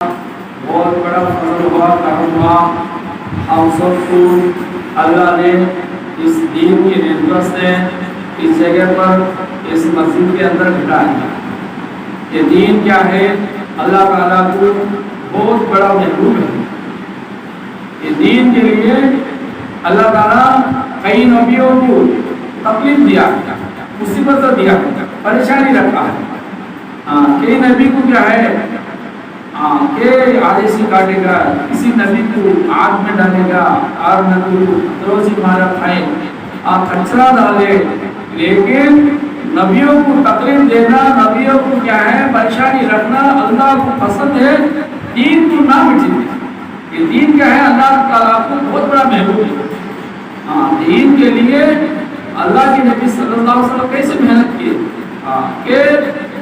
بہت بڑا فضل ہوا، کرم ہوا ہم سب کو اللہ نے اس دین کی نعمت سے اس جگہ پر اس مسجد کے اندر بٹھایا۔ یہ دین کیا ہے؟ اللہ تعالیٰ کو بہت بڑا محبوب ہے۔ یہ دین کے لیے اللہ تعالیٰ کئی نبیوں کو تکلیف دیا، مصیبت دیا، پریشانی رکھا ہے۔ کئی نبی کو کیا ہے کہ آدھے سے کاٹے گا، کسی نبی کو آگ میں ڈالے گا، اور نبی کو پتھروں سے مارا کھائے، کچرا ڈالے۔ لیکن نبیوں کو تکلیف دینا، نبیوں کو کیا ہے پریشانی رکھنا اللہ کو پسند ہے۔ دین کو نہ مٹے، یہ دین کیا ہے اللہ تعالیٰ کو بہت بڑا محبوب ہے۔ دین کے لیے اللہ کے نبی صلی اللہ علیہ وسلم کیسے محنت کیے کہ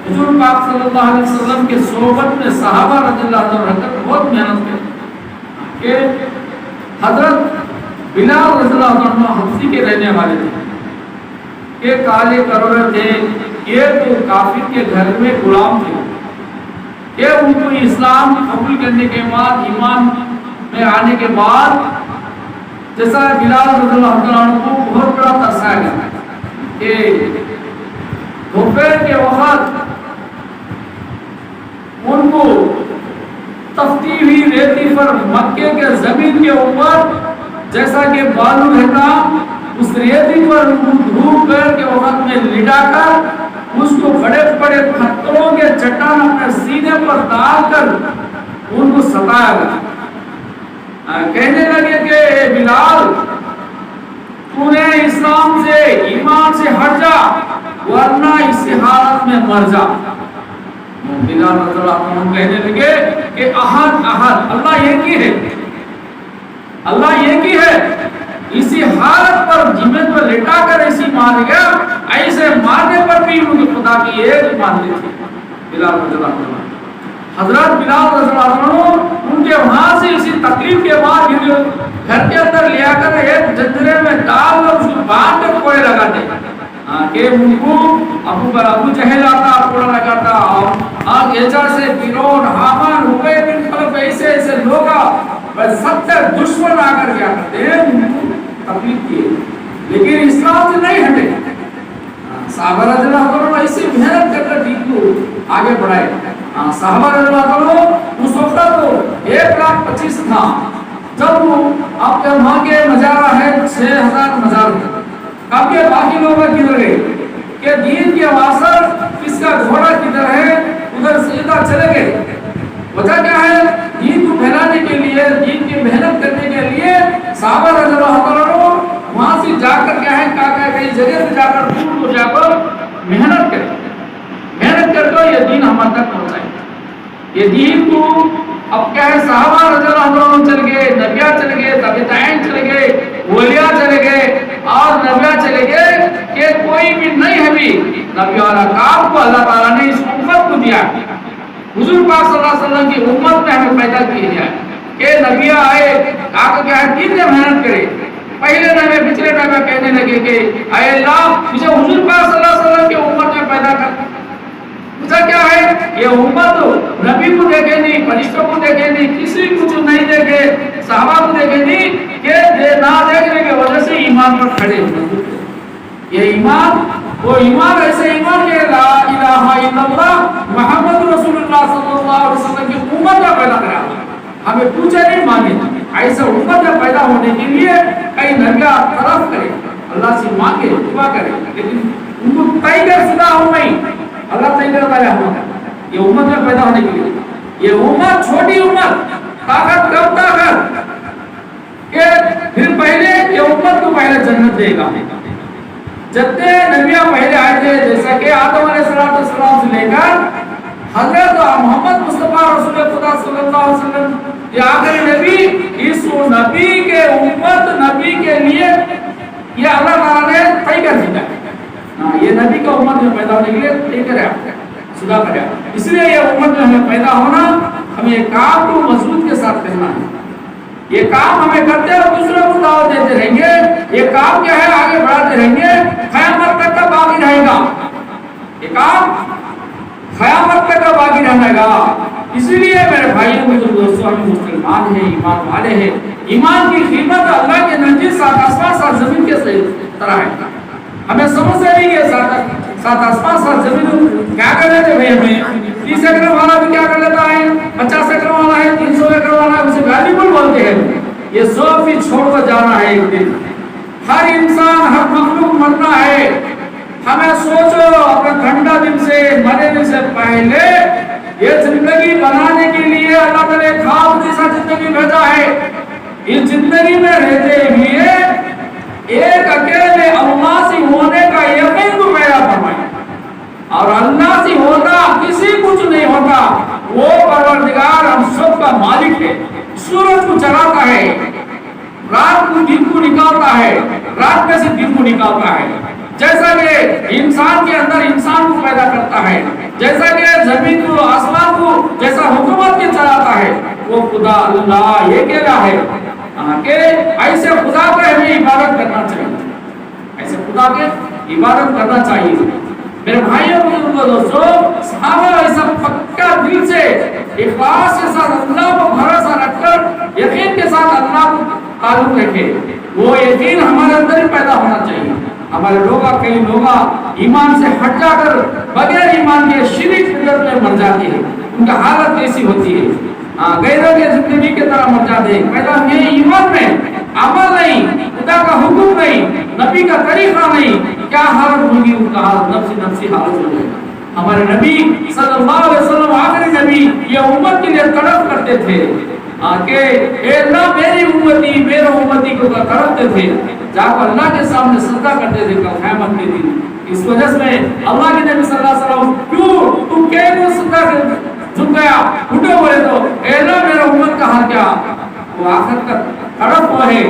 حضور پاک صلی اللہ علیہ وسلم کے صحبت میں صحابہ رضی اللہ عنہ بہت محنت کی کہ حضرت بلال رضی اللہ عنہ حبشی کے رہنے والے تھے کہ کالے کروڑے تھے، یہ تو کافر کے گھر میں غلام تھے کہ ان کو اسلام قبول کرنے کے بعد، ایمان میں آنے کے بعد جیسا بلال رضی اللہ عنہ کو بہت بڑا ترسایا گیا کہ دوپہر کے وقت ان کو تفتی ہوئی ریتی پر مکے کے زمین کے اوپر جیسا کہ بالو رہتا، اس ریتی پر دھوپ کر کے وقت میں لٹا کر اس کو بڑے بڑے پتھروں کے چٹان اپنے سینے پر ڈال کر ان کو ستایا گیا۔ کہنے لگے کہ اے بلال، تو نے اسلام سے، ایمان سے ہٹ جا، ورنہ اس حالت میں مر جا۔ بلال رضی اللہ عنہ کہنے لگے کہ احد احد، اللہ ایک ہی ہے، اللہ ایک ہی ہے، اسی حالت پر زمین پر لٹا کر ایسی مار گیا، ایسے مارنے پر بھی ان خدا کی ایک مان لی تھی بلال رضی اللہ عنہ۔ حضرت بلال رضی اللہ عنہ ان کے وہاں سے اسی تکلیف کے بعد گھر کے اندر لیا کر ایک جندرے میں ڈال کر اس کو باندھ کر کوڑے لگاتے کہ ان کو ابو جہل آتا، کوڑا لگاتا، اور ایجا سے فرعون، حامان، ابی بن خلف، ایسے ایسے لوگ 70 دشمن آ کر کیا کرتے ہیں ان کو تکلیف کیے، لیکن اسلام سے نہیں ہٹے۔ صحابہ رضی اللہ عنہ ایسی محنت کر کر دین کو آگے بڑھائے۔ صحابہ رضی اللہ عنہ اس وقت تو 1,25,000 تھا، جب وہ آپ کے وہاں کے نظارہ ہے 6,000 نظارہ، اب کے باقی لوگ کدھر گئے کہ دین کے واسطے کس کا گھوڑا کدھر ہے، ادھر سیدھا چلے گئے۔ وجہ کیا ہے؟ دین کو پھیلانے کے لیے، دین کی محنت کرنے کے لیے صحابہ رضی اللہ عنہ وہاں سے جا کر کیا ہے کئی جگہ سے جا کر دور کو جا کر محنت کرے، محنت کر کے یہ دین ہمارے تک پہنچائے۔ یہ دین کو اب کیا ہے صحابہ رضی اللہ عنہ چل گئے، نبیاں چل گئے، تابعین چل گئے، اولیاء چلے گئے، اور نبیاں چلے گئے کہ کوئی بھی نہیں ہے بھی نبی والا کام کو اللہ تعالیٰ نے اس امت کو دیا۔ حضور پاک صلی اللہ علیہ وسلم کی امت میں ہمیں پیدا کیا گیا کہ نبیاں آئے، آگے کیا ہے دین میں محنت کرے۔ پہلے نبی پچھلے نبی کہنے لگے کہ اے اللہ مجھے حضور پاک صلی اللہ علیہ وسلم کی امت میں پیدا کر۔ وجہ کیا ہے؟ یہ امت نبی کو دیکھے نہیں، فرشتوں کو دیکھے نہیں، کسی کو نہیں دیکھے، صحابہ کو دیکھے نہیں کہ نہ دیکھنے کی وجہ سے ایمان پر کھڑے ہوئے۔ یہ ایمان وہ ایمان ایسے ایمان کہ لا الہ الا اللہ محمد رسول اللہ صلی اللہ علیہ وسلم کی امت میں پیدا کرا۔ ہمیں پوچھے نہیں مانگے، ایسے امت میں پیدا ہونے کے لیے کئی نبیاں طرف کرے، اللہ سے مانگے، دعا کرے، لیکن ان کو طے کر شدہ ہو نہیں، اللہ طے کرتا ہے ہمیں یہ امت میں پیدا ہونے کے لیے۔ یہ امت چھوٹی امت، طاقت کم طاقت کہ پھر پہلے یہ امت کو پہلے جنت دے گا۔ جتنے نبیاں پہلے آئے تھے جیسا کہ آدم علیہ السلام سے لے کر حضرت محمد مصطفیٰ رسول خدا صلی اللہ علیہ وسلم یہ آخری نبی، اس نبی کے امت نبی کے لیے یہ اللہ تعالیٰ نے طے کر دیا۔ یہ نبی کا امت میں پیدا ہونے کے لیے طے کرا، خدا کرا۔ اس لیے یہ امت میں ہمیں پیدا ہونا، ہمیں یہ کام کو مضبوط کے ساتھ کرنا ہے۔ یہ کام ہمیں کرتے اور دوسروں کو دعوت دیتے رہیں گے، یہ کام کیا ہے آگے بڑھاتے رہیں گے، قیامت تک کا باقی رہے گا۔ یہ کام قیامت تک کا باقی رہے گا۔ اسی لیے میرے بھائیوں میرے دوستوں ہم مسلمان ہیں ایمان والے ہیں ایمان کی قیمت اللہ کے نزدیک سات آسمان سات زمین کے طرح ہے ہمیں سمجھ سے نہیں کہ سات آسمان سات زمین کیا کر لیتے بھائی ہمیں 30 ایکڑ والا بھی کیا کر لیتا ہے 50 ایکڑ والا ہے 300 ایکڑ والا ہے اسے ویلیبل بولتے ہیں یہ سب بھی چھوڑ کر جانا ہے ایک دن ہر انسان ہر مخلوق مرنا ہے ہمیں سوچو اپنے ٹھنڈا دن سے مرنے سے پہلے یہ زندگی بنانے کے لیے اللہ تعالیٰ نے خواب جیسا زندگی بھیجا ہے اس زندگی میں رہتے ہوئے ایک اکیلے اللہ سے ہونے کا یقین کو پیدا فرمائے اور اللہ سے ہونا کسی کچھ نہیں ہوتا وہ پروردگار ہم سب کا مالک ہے سورج کو چلاتا ہے رات کو دن کو نکالتا ہے رات میں سے دن کو نکالتا ہے جیسا کہ انسان کے اندر انسان کو پیدا کرتا ہے جیسا کہ زمین کو آسمان کو جیسا حکومت کے چلاتا ہے وہ خدا اللہ یہ کہہ رہا ہے کہ ایسے خدا کا ہمیں عبادت کرنا چاہیے ایسے خدا کے عبادت کرنا چاہیے میرے بھائیوں کو دوستو صحابہ ایسا پکا دل سے اخلاص کے ساتھ اللہ کو بھروسہ رکھ کر یقین کے ساتھ اللہ کو تعلق رکھے وہ یقین ہمارے اندر ہی پیدا ہونا چاہیے ہمارے لوگ کئی لوگ ایمان سے ہٹ جا کر بغیر ایمان کے شرک بدعت میں مر جاتے ہیں ان کا حالت کیسی ہوتی ہے غیروں کے زندگی کی طرح مر جاتے ہیں پیدا میرے ایمان میں عمل نہیں خدا کا حکم نہیں نبی کا طریقہ نہیں کیا حالت ہوگی ان کا حالت نفسی حالت ہوگی ہمارے نبی صلی اللہ علیہ وسلم آخری نبی یہ امت کے لیے تڑپ کرتے تھے کہ اے اللہ میری امتی میرے امتی کو تڑپتے تھے جا کر اللہ کے سامنے سجدہ کرتے تھے قیامت کے دن اس وجہ سے اللہ کے نبی صلی اللہ علیہ وسلم کیوں تم کیوں سجدہ جھک گیا اٹھو بولے تو اے اللہ میرے امت کا حال کیا وہ آخر تک تڑپ ہوئے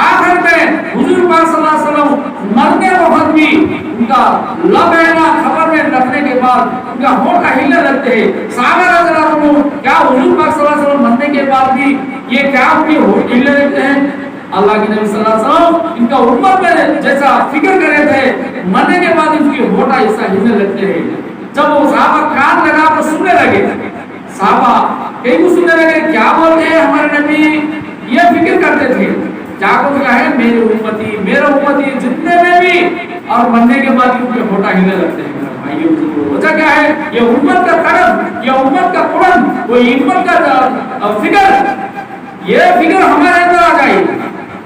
آخر میں حضور پاک صلی اللہ علیہ وسلم مرنے وقت بھی ان کا لب ہے نا خبر میں رکھنے کے بعد ان کا ہونٹ ہلنے لگتے ہیں صحابہ رضی اللہ عنہ کیا حضور پاک صلی اللہ علیہ وسلم مرنے کے بعد بھی یہ کیا بھی ہونٹ ہلنے لگتے ہیں اللہ کے نبی صلی اللہ علیہ وسلم ان کا امت میں جیسا فکر کرے تھے مرنے کے بعد ان کی ہونٹ ایسا ہلنے لگتے ہیں جب وہ صحابہ کان لگا کر سننے لگے صحابہ کئی کو سننے لگے کیا بولتے ہیں ہمارے نبی یہ فکر کرتے تھے کیا کو کیا ہے میرے امتی جتنے میں بھی اور مرنے کے بعد ان کے ہوٹا ہلنے لگتے ہیں وجہ کیا ہے یہ امت کا طرف یہ امت کا قرآن وہ امت کا فکر یہ فکر ہمارے اندر آ جائے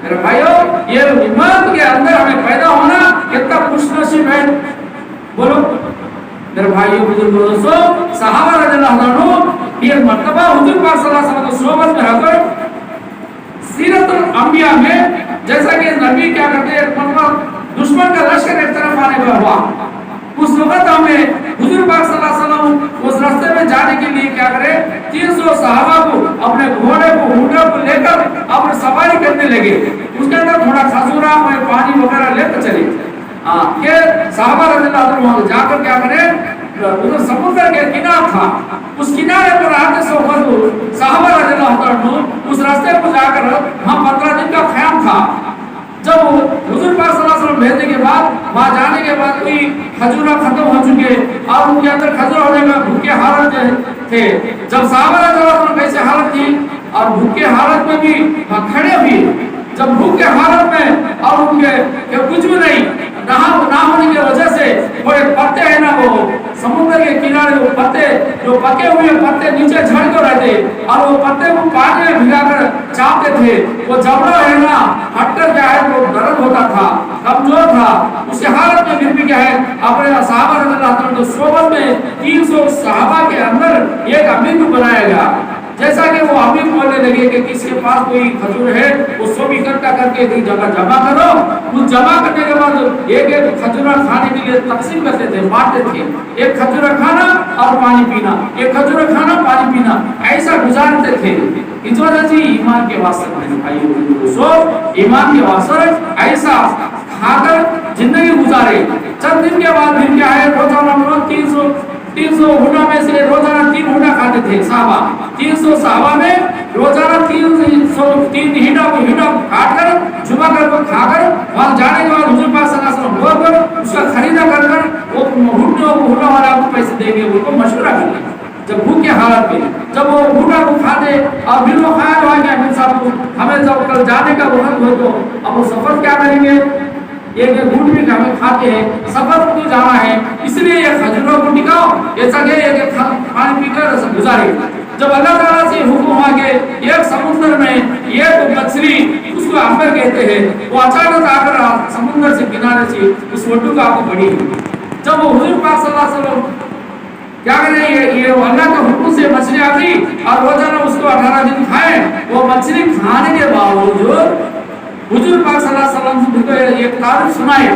میرے بھائیو یہ امت کے اندر ہمیں پیدا ہونا کتنا خوش نصیب ہے بولو میرے بھائیو بزرگوں دوستو صحابہ رضی اللہ عنہ یہ مرتبہ حضور پاک صلی اللہ علیہ وسلم کی صحبت میں رہ کر سیرت الانبیاء میں جیسا کہ نبی کیا کرتے ہیں مطلب دشمن کا لشکر ایک طرف آنے کا ہوا اس وقت ہمیں حضور پاک صلی اللہ علیہ وسلم اس راستے میں جانے کے لیے کیا کرے 300 صحابہ کو اپنے گھوڑے کو اونٹوں کو لے کر اپنے سواری کرنے لگے اس کے اندر تھوڑا کھجورا اور پانی وغیرہ لے کر چلے کہ صحابہ رضی اللہ عنہ جا کر کیا کرے ادھر سمندر کے کنارے تھا اس کنارے پر آتے سو صحابہ رضی اللہ عنہ اس راستے پر جا کر وہاں 15 دن کا قیام تھا جب حضور پاک صلی اللہ علیہ وسلم بھیجنے کے بعد وہاں جانے کے بعد کوئی کھجورا ختم ہو چکے اور ان کے اندر کھجورا ہونے میں بھوکے حالت تھے جب صحابہ رضی اللہ عنہ ویسے حالت تھی اور بھوکے حالت میں بھی کھڑے ہوئے جب بھوکے حالت میں اور ان کے کچھ بھی نہیں نہ ہونے کی وجہ سے وہ پتے ہیں نا وہ سمندر کے کنارے وہ پتے جو پکے ہوئے پتے نیچے جھڑ کر رہتے اور وہ پتے کو پانی میں بھگا کر چاپتے تھے وہ جبڑا ہے نا ہٹ کر کیا ہے وہ درد ہوتا تھا کمزور تھا اس کی حالت میں پھر بھی کیا ہے اپنے صحابہ رضی اللہ عنہ کی صحبت میں 300 صحابہ کے اندر ایک امیر کو بنایا گیا جیسا کہ وہ امیر بولنے لگے کہ کس کے پاس کوئی کھجور ہے اس کو بھی اکٹھا کر کے ایک جگہ جمع کرو اس جمع کرنے کے بعد ایک کھجورا کھانے کے لیے تقسیم کرتے تھے بانٹتے تھے ایک کھجورا کھانا اور پانی پینا ایک کھجورا کھانا پانی پینا ایسا گزارتے تھے اس وجہ سے ایمان کے واسطے میرے بھائیو سو ایمان کے واسطے ایسا کھا کر زندگی گزارے چند دن کے بعد پھر کیا ہے روزانہ 300 ہونٹوں میں سے روزانہ 3 ہونٹا کھاتے تھے صحابہ 300 صحابہ میں روزانہ 3 ہینڈا کاٹ کر جمع کر کھا کر وہاں جانے کے بعد حضور پاک صلی اللہ علیہ وسلم بول کر اس کا خریدا کر وہ ہونٹوں والا کو پیسے دیں گے ان کو مشورہ کر لیں جب بھوک کے حالت میں جب وہ بھوٹا کو کھا دے اور پھر وہ خیال ہوا کہ امیر صاحب کو ہمیں جب کل جانے کا وقت ہو تو اب وہ سفر کیا کریں گے، ایک گھوٹ بھی ہمیں کھاتے ہیں، سفر کو جانا ہے، اس لیے یہ کھجوروں کو ٹکاؤ، ایسا کہ ایک پانی پی کر گزارے۔ جب اللہ تعالیٰ سے حکم ہوا کہ ایک سمندر میں ایک مچھلی، اس کو امبر کہتے ہیں، وہ اچانک آ کر سمندر سے کنارے سے اس وٹو کا آپ کو پڑی۔ جب وہ حضور پاک صلی اللہ علیہ وسلم کیا کریں، یہ اللہ کے حکم سے مچھلی آتی اور روزانہ اس کو 18 دن کھائے، وہ مچھلی کھانے کے باوجود حضور پاک صلی اللہ علیہ وسلم کو یہ تعریف سنائے۔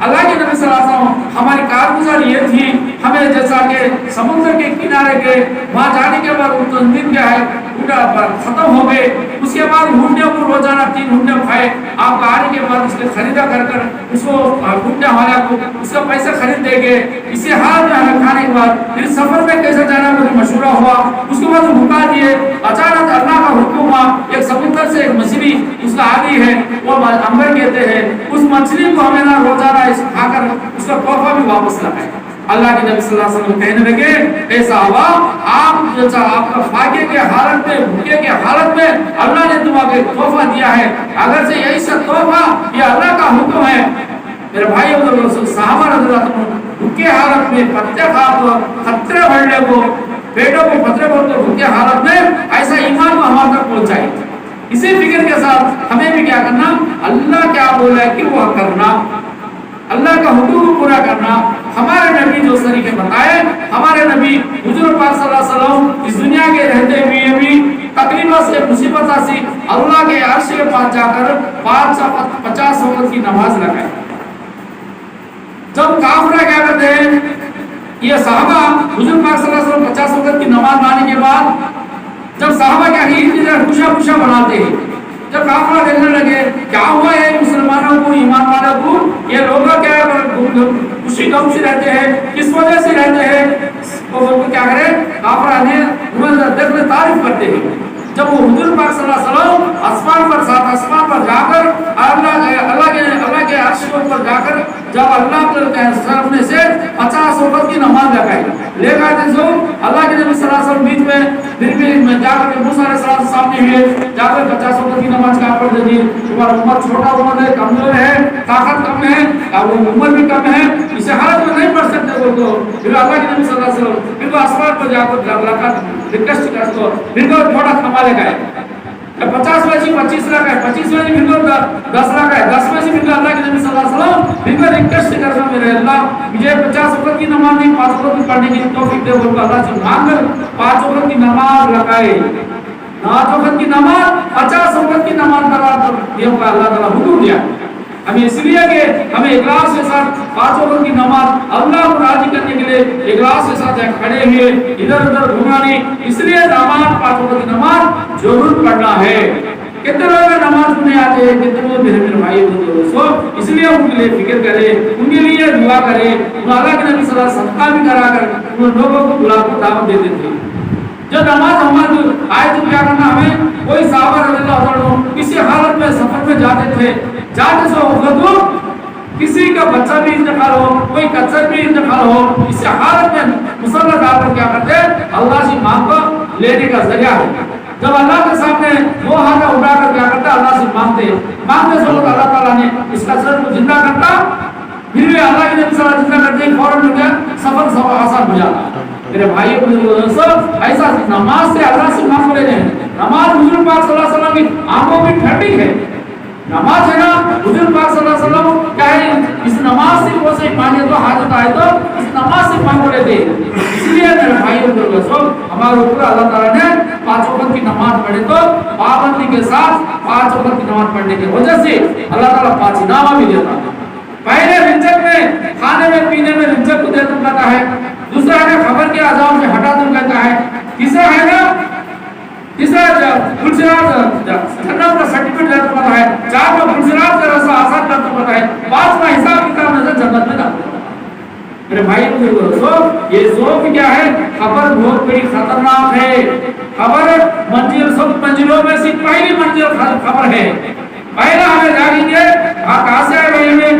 اللہ کے نبی صلی اللہ علیہ وسلم ہماری کارگزار یہ تھی، ہمیں جیسا کہ سمندر کے کنارے کے وہاں جانے کے بعد وہ تنظیم کیا ہے پورا ختم ہو گئے، اس کے بعد ہنڈے کو روزانہ 3 ہنڈے کھائے، آپ آنے کے بعد اس کے خریدا کر اس کو ہنڈے والا کو اس کا پیسہ خرید دیں گے، اسی حال میں ہمیں کھانے کے بعد پھر سفر میں کیسے جانا مجھے مشورہ ہوا، اس کے بعد بھکا دیے، اچانک اللہ کا حکم ہوا، ایک سمندر سے ایک مچھلی اس کا آ گئی ہے، وہ امبر کہتے ہیں، اس مچھلی کو ہمیں نہ روزانہ کھا کر اس کا تحفہ بھی واپس لائے۔ اللہ کے نبی صلی اللہ علیہ وسلم کہنے لگے، اے صحابہ، آپ کا فاقے کے حالت میں، بھوکے کے حالت میں اللہ نے تمہیں ایک تحفہ دیا ہے، اگر سے یہی سب تحفہ یہ اللہ کا حکم ہے۔ میرے بھائی اور صحابہ رضی اللہ عنہ بھوکے حالت میں پتے کھا تو خطرے بڑھنے کو پیٹوں کو خطرے بڑھتے بھوکے حالت میں ایسا ایمان کو ہمارے تک پہنچائی۔ اسی فکر کے ساتھ ہمیں بھی کیا کرنا، اللہ کیا بولا ہے کہ وہ کرنا، اللہ کا حکم کو پورا کرنا۔ ہمارے نبی جو طریقے بتائے، ہمارے نبی حضور پاک صلی اللہ علیہ وسلم اس دنیا کے رہتے ہوئے بھی تقریباً سے مصیبت سے اللہ کے عرش کے پاس جا کر 50 وقت کی نماز لگائے۔ جب کافر کیا کرتے ہیں، یہ صحابہ حضور پاک صلی اللہ علیہ وسلم 50 وقت کی نماز لانے کے بعد جب صحابہ کیا خوشا بناتے ہیں، جب کافر دیکھنے لگے کیا ہوا ہے مسلمانوں کو، ایمان والوں کو، یہ لوگ کیا خوشی غم سے رہتے ہیں، کس وجہ سے رہتے ہیں، وہ کیا کرے، کافر دیکھنے تعریف کرتے ہیں۔ جب وہ حضور پاک صلی اللہ علیہ وسلم آسمان پر ساتھ آسمان پر جا کر اللہ کے عرش کے اوپر جا کر جب اللہ کے سامنے سے 50 وقت کی نماز لگائی، لے گئے تھے جو اللہ کے نبی صلی اللہ علیہ وسلم بیچ میں پھر بھی جا کر موسیٰ علیہ السلام سامنے ہوئے، جا کر 50 وقت کی نماز کا پڑھ دی۔ تمہارا عمر چھوٹا عمر ہے، کمزور ہے، طاقت کم ہے، اور عمر بھی کم ہے، اس حالت میں نہیں پڑھ سکتے وہ تو پھر اللہ کے نبی صلی اللہ علیہ وسلم پھر وہ آسمان پر جا کر ریکویسٹ کر تو پھر وہ تھوڑا کما لے گئے، 50 میں سے 25 لاکھ ہے، 25 میں سے پھر 10 لاکھ ہے، 10 میں سے پھر اللہ کے نبی صلی اللہ علیہ وسلم پھر ریکویسٹ کرتا میرے اللہ مجھے 50 وقت کی نماز نہیں 5 وقت پڑھنے کی توفیق دے، بول کر اللہ سے مانگ کر 5 وقت کی نماز لگائے۔ 5 وقت کی نماز 50 وقت کی نماز کرا تو یہ اللہ تعالیٰ حکم دیا ہمیں، اس لیے کہ ہمیں اخلاص کے ساتھ 5 وقت کی نماز اللہ کو راضی کرنے کے لیے اخلاص کے ساتھ کھڑے ہوئے ادھر ادھر گھمانے، اس لیے نماز 5 وقت کی نماز ضرور پڑھنا ہے۔ کتنے لوگ نماز نہیں آتے ہیں، کتنے لوگ میرے بھائی دوستو، اس لیے ان کے لیے فکر کرے، ان کے لیے دعا کرے، اللہ کے نبی صلی اللہ علیہ وسلم صدقہ بھی کرا کر ان لوگوں کو بلا کر دعوت دیتے تھے۔ جب نماز ہماری آئے تو کیا کرنا، ہمیں کوئی صحابہ رضی اللہ عنہ کسی حالت میں سفر میں جاتے تھے، جاتے سو غدو کسی کا بچہ بھی انتقال ہو، کوئی کچر بھی انتقال ہو، اس حالت میں مصلی ڈال کر کیا کرتے اللہ سے مانگ کر لینے کا ذریعہ ہے۔ جب اللہ کے سامنے وہ ہاتھ اٹھا کر کیا کرتا اللہ سے مانگتے سو اللہ تعالیٰ نے اس کثرت کو زندہ کرتا، پھر بھی اللہ کے نبی صلی اللہ علیہ وسلم زندہ کرتے ہی فوراً سفر آسان ہو جاتا۔ میرے بھائی ایسا نماز سے اللہ سے مانگ لیتے ہیں۔ نماز حضور پاک صلی اللہ علیہ وسلم کی آنکھوں کی ٹھنڈی ہے، نماز ہے نا، حضور پاک صلی اللہ علیہ وسلم کہے اس نماز سے وہ سے مانگے تو حاجت آئے تو اس نماز سے مانگ لیتے ہیں۔ اس لیے میرے بھائی ہمارے اوپر اللہ تعالیٰ نے 5 وقت کی نماز پڑھے تو پابندی کے ساتھ 5 وقت کی نماز پڑھنے کی وجہ سے اللہ تعالیٰ 5 انعام بھی دیتا ہے۔ پہلے رزق میں کھانے میں پینے میں رزق کو دیتا کہتا ہے، دوسرا ہے خبر کے عذاب سے ہٹا دوں کہتا ہے، تیسرا ہے نا پھلسرات جنت کا سرٹیفکیٹ دیتا پتا ہے، 4 کا پھلسرات کا رسا آسان کرتا پتا ہے، 5 کا حساب کتاب نظر جنت میں جاتا ہے۔ میرے بھائی یہ ذوق کیا ہے، خبر بہت بڑی خطرناک ہے۔ خبر منزل سب منزلوں میں سے پہلی منزل خبر ہے۔ پہلا ہمیں جانیں گے کہاں سے آئے ہوئے ہیں،